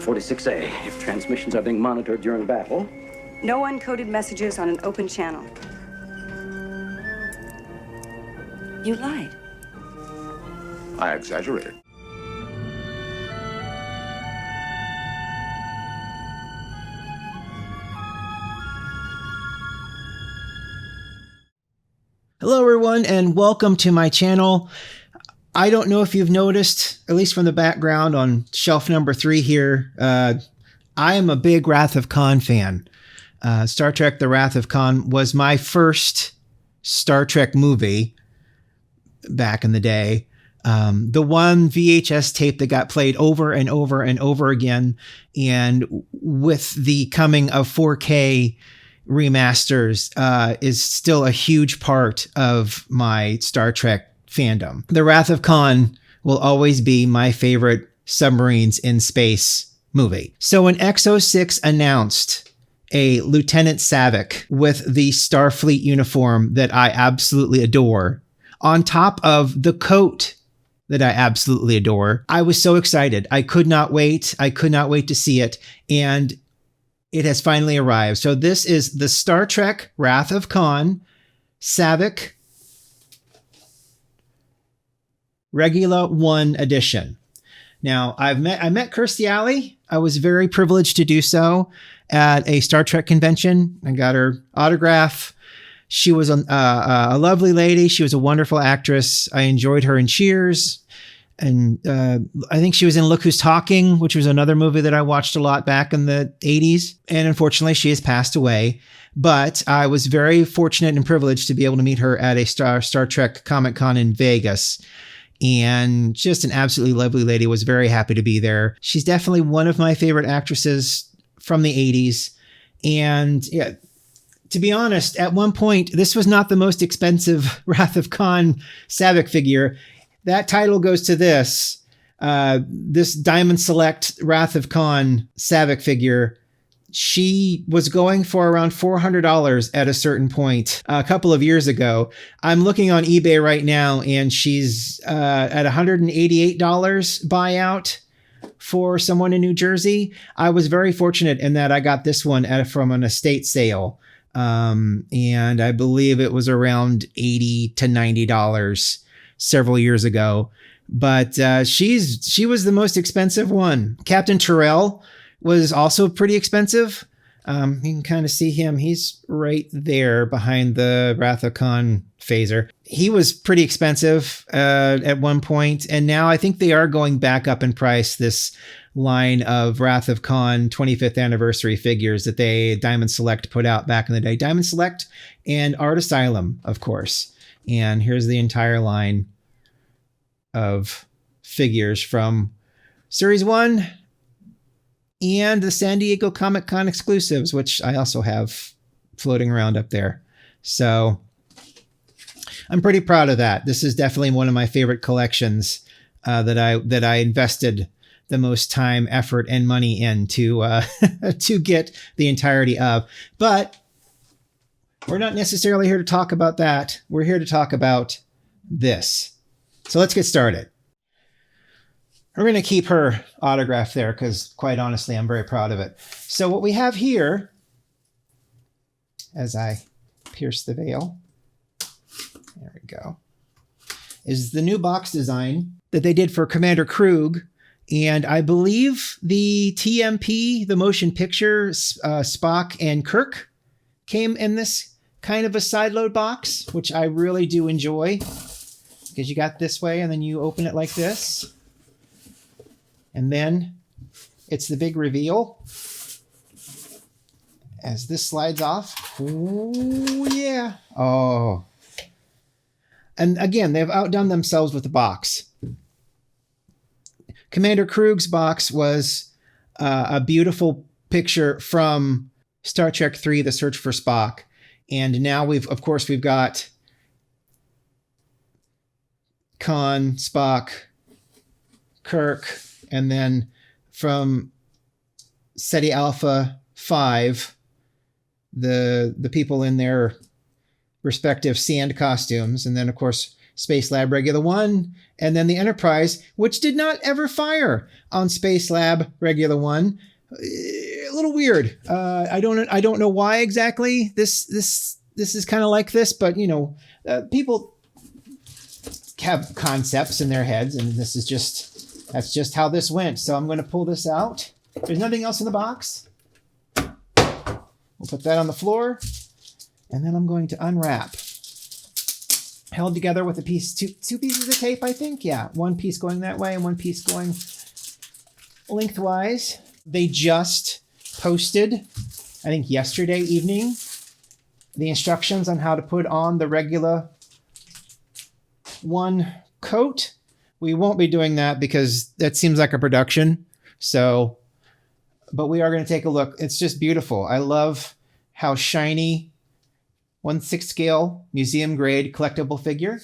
46A. If transmissions are being monitored during battle. No uncoded messages on an open channel. You lied. I exaggerated. Hello everyone and welcome to my channel. I don't know if you've noticed, at least from the background on shelf number 3 here, I am a big Wrath of Khan fan. Star Trek The Wrath of Khan was my first Star Trek movie back in the day. The one VHS tape that got played over and over and over again. And with the coming of 4K remasters is still a huge part of my Star Trek fandom. The Wrath of Khan will always be my favorite submarines in space movie. So when EXO-6 announced a Lieutenant Saavik with the Starfleet uniform that I absolutely adore, on top of the coat that I absolutely adore, I was so excited. I could not wait. I could not wait to see it. And it has finally arrived. So this is the Star Trek Wrath of Khan Saavik Regula One edition. Now, I met Kirstie Alley. I was very privileged to do so at a Star Trek convention. I got her autograph. She was a lovely lady. She was a wonderful actress. I enjoyed her in Cheers. And I think she was in Look Who's Talking, which was another movie that I watched a lot back in the 80s. And unfortunately, she has passed away. But I was very fortunate and privileged to be able to meet her at a Star Trek Comic Con in Vegas. And just an absolutely lovely lady. Was very happy to be there. She's definitely one of my favorite actresses from the 80s. And yeah, to be honest, at one point, this was not the most expensive Wrath of Khan Saavik figure. That title goes to this Diamond Select Wrath of Khan Saavik figure. She was going for around $400 at a certain point a couple of years ago. I'm looking on eBay right now, and she's at $188 buyout for someone in New Jersey. I was very fortunate in that I got this one from an estate sale. And I believe it was around $80 to $90 several years ago. But she was the most expensive one. Captain Terrell was also pretty expensive. You can kind of see him. He's right there behind the Wrath of Khan phaser. He was pretty expensive at one point, and now I think they are going back up in price, this line of Wrath of Khan 25th anniversary figures that Diamond Select put out back in the day. Diamond Select and Art Asylum, of course. And here's the entire line of figures from Series 1 and the San Diego Comic Con exclusives, which I also have floating around up there. So I'm pretty proud of that. This is definitely one of my favorite collections that I invested the most time, effort, and money in to get the entirety of. But we're not necessarily here to talk about that. We're here to talk about this. So let's get started. We're going to keep her autograph there because, quite honestly, I'm very proud of it. So what we have here, as I pierce the veil, there we go, is the new box design that they did for Commander Krug. And I believe the TMP, the motion picture, Spock and Kirk came in this kind of a sideload box, which I really do enjoy. Because you got this way and then you open it like this. And then it's the big reveal as this slides off. Oh, yeah. Oh. And again, they've outdone themselves with the box. Commander Krug's box was a beautiful picture from Star Trek 3, The Search for Spock. And now we've got Khan, Spock, Kirk, and then from SETI Alpha 5, the people in their respective sand costumes. And then, of course, Space Lab Regula One, and then the Enterprise, which did not ever fire on Space Lab Regula One. A little weird. I don't know why exactly this is kind of like this, but people have concepts in their heads, and that's just how this went. So I'm going to pull this out. There's nothing else in the box. We'll put that on the floor, and then I'm going to unwrap. Held together with two pieces of tape, I think. Yeah, one piece going that way and one piece going lengthwise. They just posted, I think yesterday evening, the instructions on how to put on the Regula One coat. We won't be doing that because that seems like a production. So, but we are going to take a look. It's just beautiful. I love how shiny 1/6 scale museum grade collectible figure.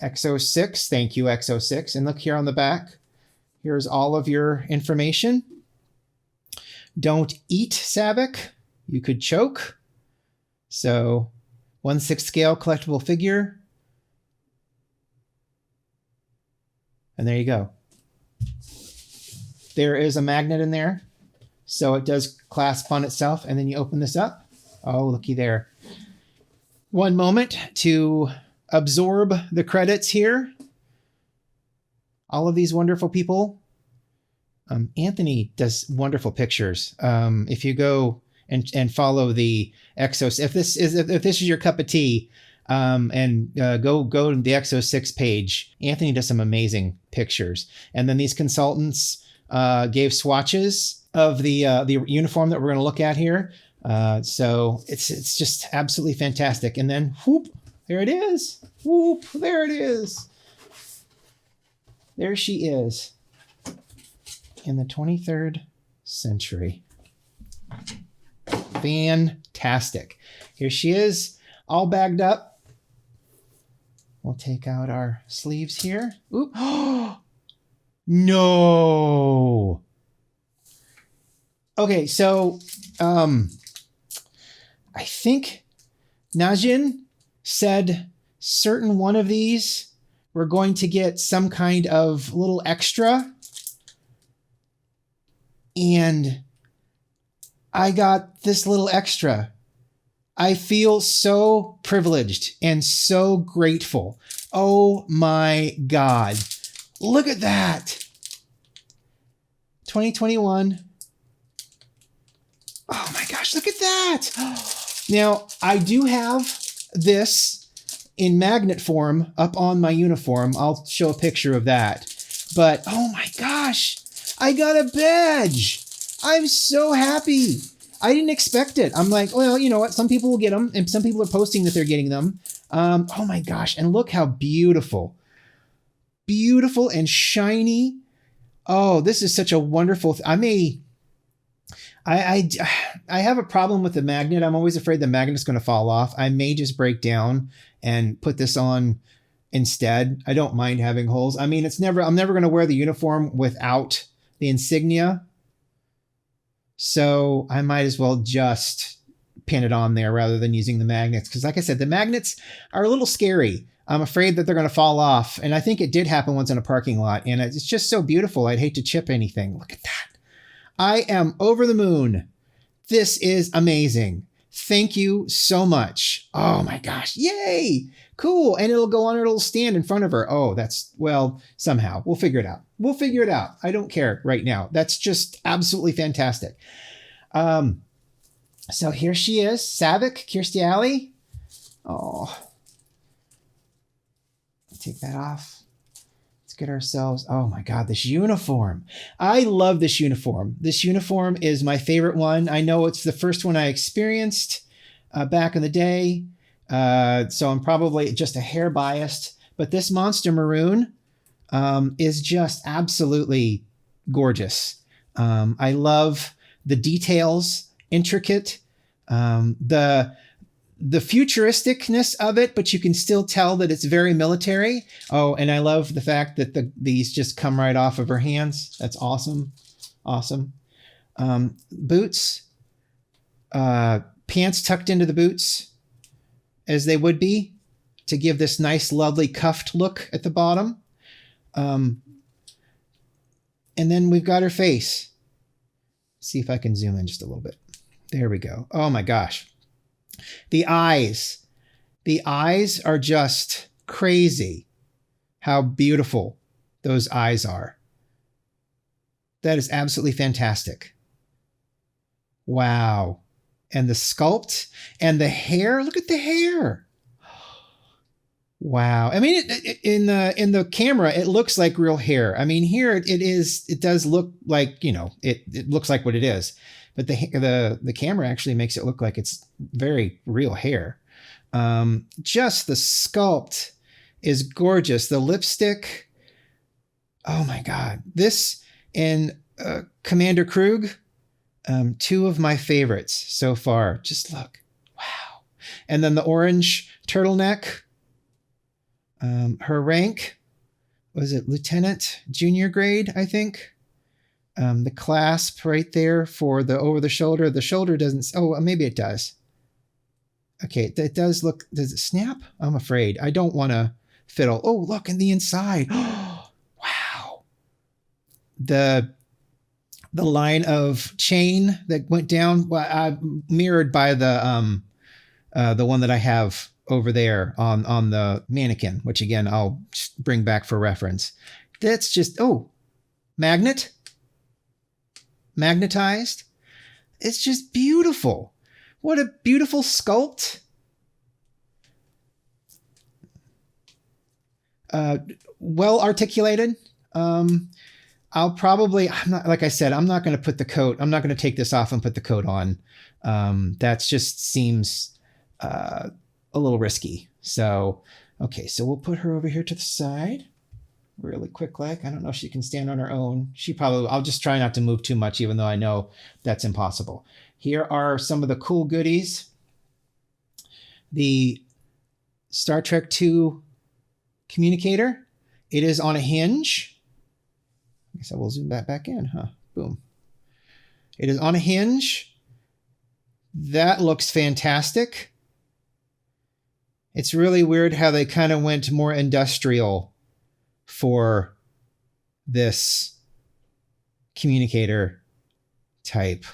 EXO-6. Thank you, EXO-6. And look here on the back. Here's all of your information. Don't eat, Saavik. You could choke. So 1/6 scale collectible figure. And there you go. There is a magnet in there. So it does clasp on itself. And then you open this up. Oh, looky there. One moment to absorb the credits here. All of these wonderful people. Anthony does wonderful pictures. If you go and follow the EXO, if this is your cup of tea, and go to the EXO-6 page, Anthony does some amazing pictures. And then these consultants gave swatches of the uniform that we're going to look at here. So it's just absolutely fantastic. And then whoop, there it is. Whoop, there it is. There she is. In the 23rd century. Fantastic. Here she is, all bagged up. We'll take out our sleeves here. Oop. No. Okay, so I think Najin said certain one of these we're going to get some kind of little extra. And I got this little extra. I feel so privileged and so grateful. Oh my God. Look at that. 2021. Oh my gosh, look at that. Now, I do have this in magnet form up on my uniform. I'll show a picture of that. But oh my gosh, I got a badge. I'm so happy. I didn't expect it. I'm like, well, you know what? Some people will get them, and some people are posting that they're getting them. Oh my gosh. And look how beautiful. Beautiful and shiny. Oh, this is such a wonderful... I have a problem with the magnet. I'm always afraid the magnet's going to fall off. I may just break down and put this on instead. I don't mind having holes. I mean, I'm never going to wear the uniform without the insignia. So I might as well just pin it on there rather than using the magnets. Because like I said, the magnets are a little scary. I'm afraid that they're going to fall off. And I think it did happen once in a parking lot. And it's just so beautiful. I'd hate to chip anything. Look at that. I am over the moon. This is amazing. Thank you so much. Oh my gosh. Yay. Cool. And it'll go on her little stand in front of her. Oh, well, somehow we'll figure it out. We'll figure it out. I don't care right now. That's just absolutely fantastic. So here she is, Saavik, Kirstie Alley. Oh, take that off. Let's get ourselves, oh my God, this uniform. I love this uniform. This uniform is my favorite one. I know it's the first one I experienced back in the day. So I'm probably just a hair biased, but this monster maroon is just absolutely gorgeous. I love the details, intricate, the futuristicness of it, but you can still tell that it's very military. Oh, and I love the fact that these just come right off of her hands. That's awesome. Awesome. Boots, pants tucked into the boots as they would be. to give this nice, lovely cuffed look at the bottom. And then we've got her face. See if I can zoom in just a little bit. There we go. Oh my gosh. The eyes. The eyes are just crazy how beautiful those eyes are. That is absolutely fantastic. Wow. And the sculpt and the hair. Look at the hair. Wow. I mean, in the camera, it looks like real hair. I mean, here it does look like, it looks like what it is. But the camera actually makes it look like it's very real hair. Just the sculpt is gorgeous. The lipstick. Oh my God. This and Commander Krug, two of my favorites so far. Just look. Wow. And then the orange turtleneck. Her rank, was it Lieutenant Junior grade, I think? The clasp right there for the over the shoulder. The shoulder doesn't, oh, maybe it does. Okay, it does look, does it snap? I'm afraid. I don't want to fiddle. Oh, look in the inside. Wow. The line of chain that went down, mirrored by the one that I have over there on the mannequin, which again, I'll just bring back for reference. That's just, magnetized. It's just beautiful. What a beautiful sculpt. Well articulated. I'll probably, I'm not, like I said, I'm not going to put the coat, I'm not going to take this off and put the coat on. That just seems a little risky. So, okay, so we'll put her over here to the side. Really quick like. I don't know if she can stand on her own. I'll just try not to move too much, even though I know that's impossible. Here are some of the cool goodies. The Star Trek II communicator. It is on a hinge. I guess I will zoom that back in, huh? Boom. It is on a hinge. That looks fantastic. It's really weird how they kind of went more industrial for this communicator type.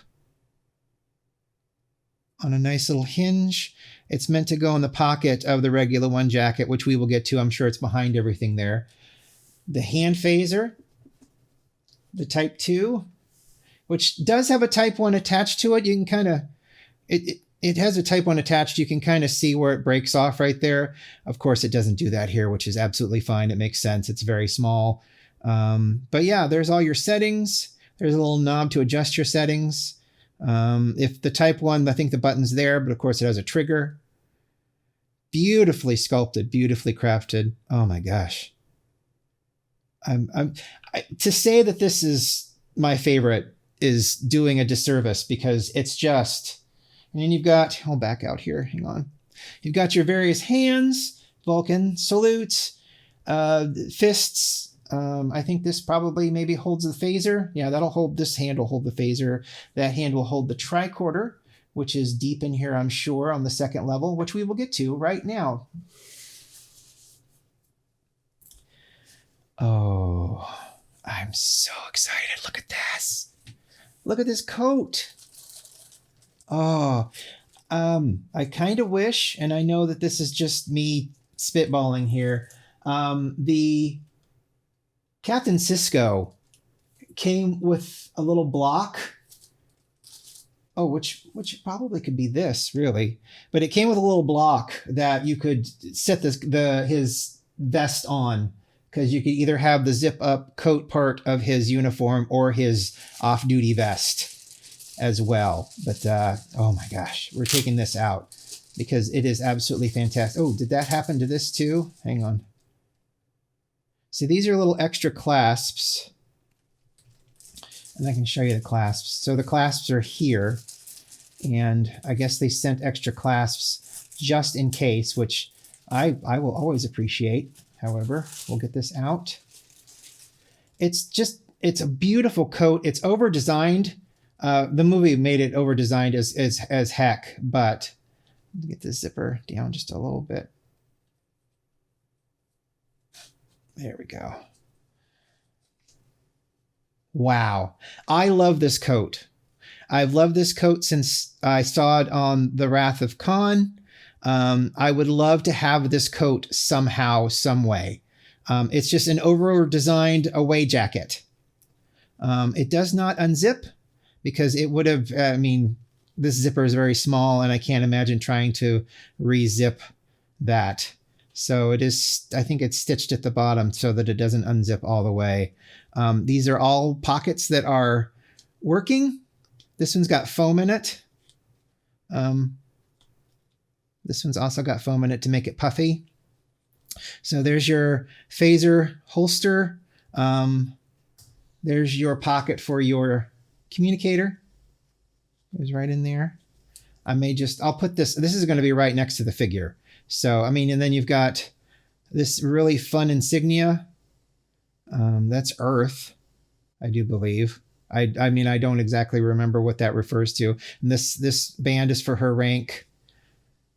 On a nice little hinge. It's meant to go in the pocket of the Regula One jacket, which we will get to. I'm sure it's behind everything there. The hand phaser, the Type 2, which does have a Type 1 attached to it. You can kind of, it has a Type 1 attached. You can kind of see where it breaks off right there. Of course, it doesn't do that here, which is absolutely fine. It makes sense. It's very small. But yeah, there's all your settings. There's a little knob to adjust your settings. If the Type 1, I think the button's there, but of course it has a trigger. Beautifully sculpted, beautifully crafted. Oh my gosh. To say that this is my favorite is doing a disservice, because it's just, and then you've got, I'll back out here, hang on. You've got your various hands, Vulcan, salutes, fists. I think this probably maybe holds the phaser. Yeah, that'll hold, this hand will hold the phaser. That hand will hold the tricorder, which is deep in here, I'm sure, on the second level, which we will get to right now. Oh, I'm so excited. Look at this. Look at this coat. Oh, I kind of wish, and I know that this is just me spitballing here, the Captain Sisko came with a little block. Oh, which probably could be this, really. But it came with a little block that you could set his vest on, because you could either have the zip-up coat part of his uniform or his off-duty vest as well. But, oh my gosh, we're taking this out because it is absolutely fantastic. Oh, did that happen to this too? Hang on. See, these are little extra clasps. And I can show you the clasps. So the clasps are here. And I guess they sent extra clasps just in case, which I will always appreciate. However, we'll get this out. It's a beautiful coat. It's over-designed. The movie made it over-designed as heck, but let me get the zipper down just a little bit. There we go. Wow. I love this coat. I've loved this coat since I saw it on The Wrath of Khan. I would love to have this coat somehow, some way. It's just an over-designed away jacket. It does not unzip because it would have, this zipper is very small and I can't imagine trying to re-zip that. So it is, I think it's stitched at the bottom so that it doesn't unzip all the way. These are all pockets that are working. This one's got foam in it. This one's also got foam in it to make it puffy. So there's your phaser holster. There's your pocket for your communicator. It was right in there. I'll put this is going to be right next to the figure. So, and then you've got this really fun insignia. That's Earth, I do believe. I don't exactly remember what that refers to. And this band is for her rank.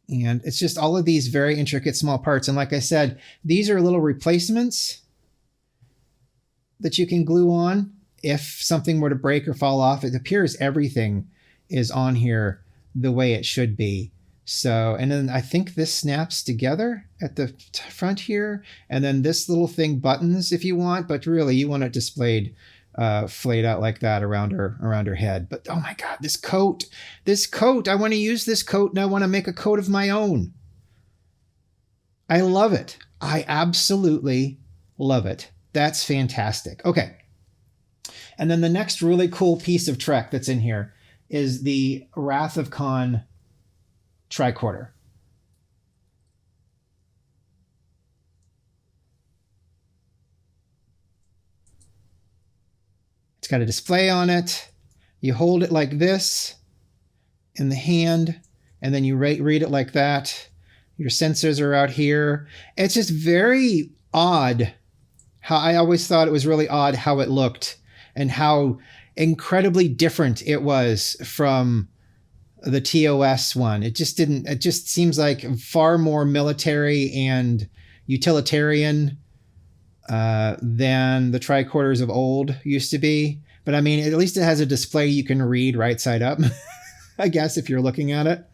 And it's just all of these very intricate small parts. And like I said, these are little replacements that you can glue on if something were to break or fall off. It appears everything is on here the way it should be. So, and then I think this snaps together at the front here. And then this little thing buttons if you want, but really you want it displayed flayed out like that around her head. But oh my God, this coat, I want to use this coat and I want to make a coat of my own. I love it. I absolutely love it. That's fantastic. Okay. And then the next really cool piece of Trek that's in here is the Wrath of Khan tricorder. It's got a display on it. You hold it like this in the hand, and then you read it like that. Your sensors are out here. It's just very odd. How I always thought it was really odd how it looked and how incredibly different it was from the TOS one. It just seems like far more military and utilitarian than the tricorders of old used to be. But at least it has a display you can read right side up, I guess, if you're looking at it.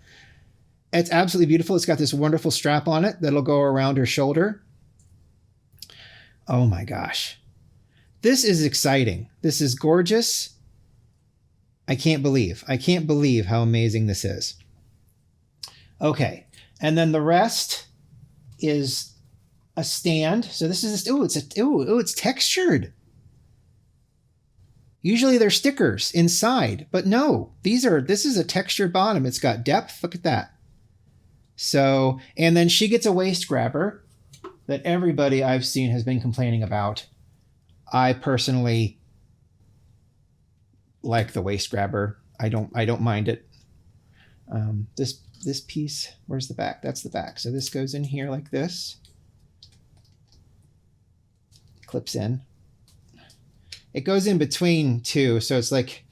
It's absolutely beautiful. It's got this wonderful strap on it that'll go around her shoulder. Oh my gosh. This is exciting. This is gorgeous. I can't believe how amazing this is. Okay. And then the rest is a stand. So this is, it's textured. Usually they're stickers inside, but no, this is a textured bottom. It's got depth. Look at that. So, and then she gets a waist grabber that everybody I've seen has been complaining about. I personally like the waist grabber. I don't mind it. This piece, where's the back? That's the back. So this goes in here like this. Clips in. It goes in between two, so it's like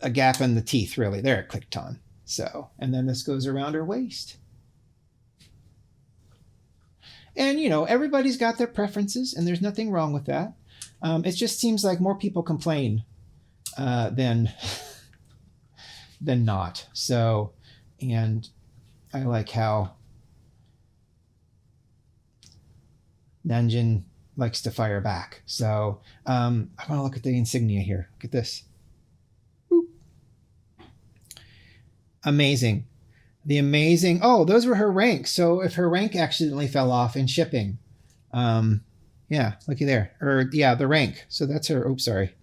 a gap in the teeth, really. There, it clicked on. So, and then this goes around her waist. And, everybody's got their preferences, and there's nothing wrong with that. It just seems like more people complain than not. So, and I like how Nanjin likes to fire back. So I want to look at the insignia here. Look at this. Boop. Amazing. Oh, those were her ranks. So if her rank accidentally fell off in shipping, yeah, looky there. Or yeah, the rank. So that's her. Oops, sorry.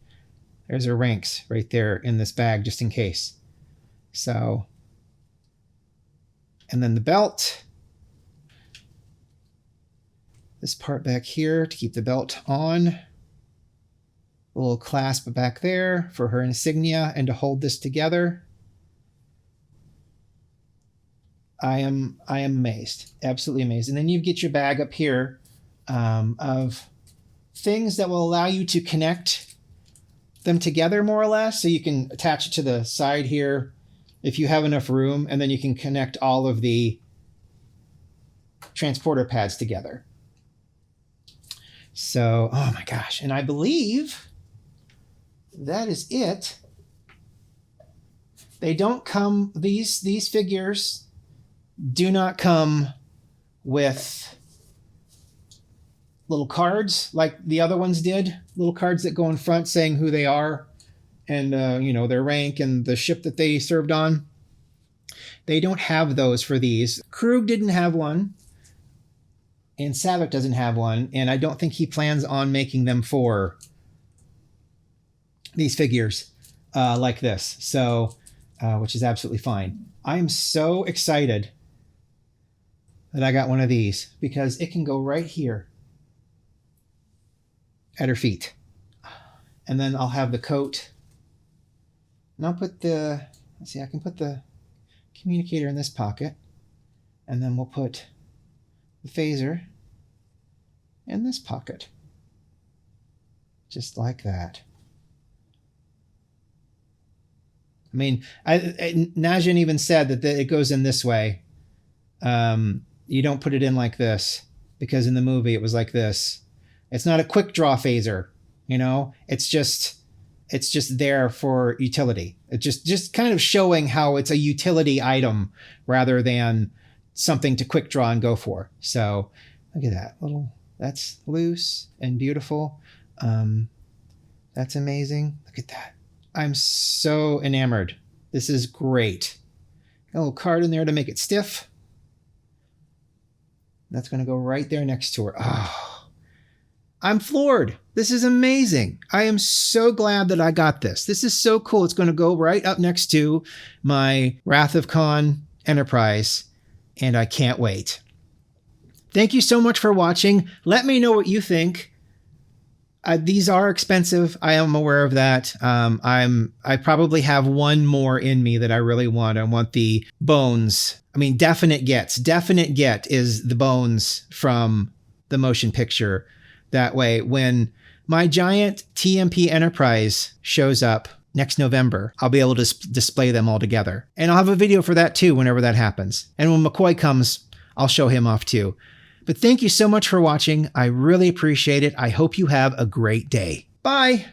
There's her ranks right there in this bag, just in case. So, and then the belt. This part back here to keep the belt on. A little clasp back there for her insignia and to hold this together. I am amazed, absolutely amazed. And then you get your bag up here of things that will allow you to connect them together more or less. So you can attach it to the side here if you have enough room, and then you can connect all of the transporter pads together. So, oh my gosh. And I believe that is it. They don't come, these figures do not come with little cards like the other ones did. Little cards that go in front saying who they are and, their rank and the ship that they served on. They don't have those for these. Krug didn't have one. And Saavik doesn't have one, and I don't think he plans on making them for these figures like this. So, which is absolutely fine. I am so excited that I got one of these because it can go right here at her feet. And then I'll have the coat. And I'll put I can put the communicator in this pocket. And then we'll put the phaser in this pocket. Just like that. I mean, Najin even said that it goes in this way. You don't put it in like this because in the movie it was like this. It's not a quick draw phaser, it's just there for utility. It's just kind of showing how it's a utility item rather than something to quick draw and go for. So look at that that's loose and beautiful. That's amazing. Look at that. I'm so enamored. This is great. Got a little card in there to make it stiff. That's going to go right there next to her. Oh, I'm floored. This is amazing. I am so glad that I got this. This is so cool. It's going to go right up next to my Wrath of Khan Enterprise. And I can't wait. Thank you so much for watching. Let me know what you think. These are expensive. I am aware of that. I probably have one more in me that I really want. I want the bones. I mean, definite get is the bones from the motion picture. That way, when my giant TMP Enterprise shows up next November, I'll be able to display them all together. And I'll have a video for that too whenever that happens. And when McCoy comes, I'll show him off too. But thank you so much for watching. I really appreciate it. I hope you have a great day. Bye.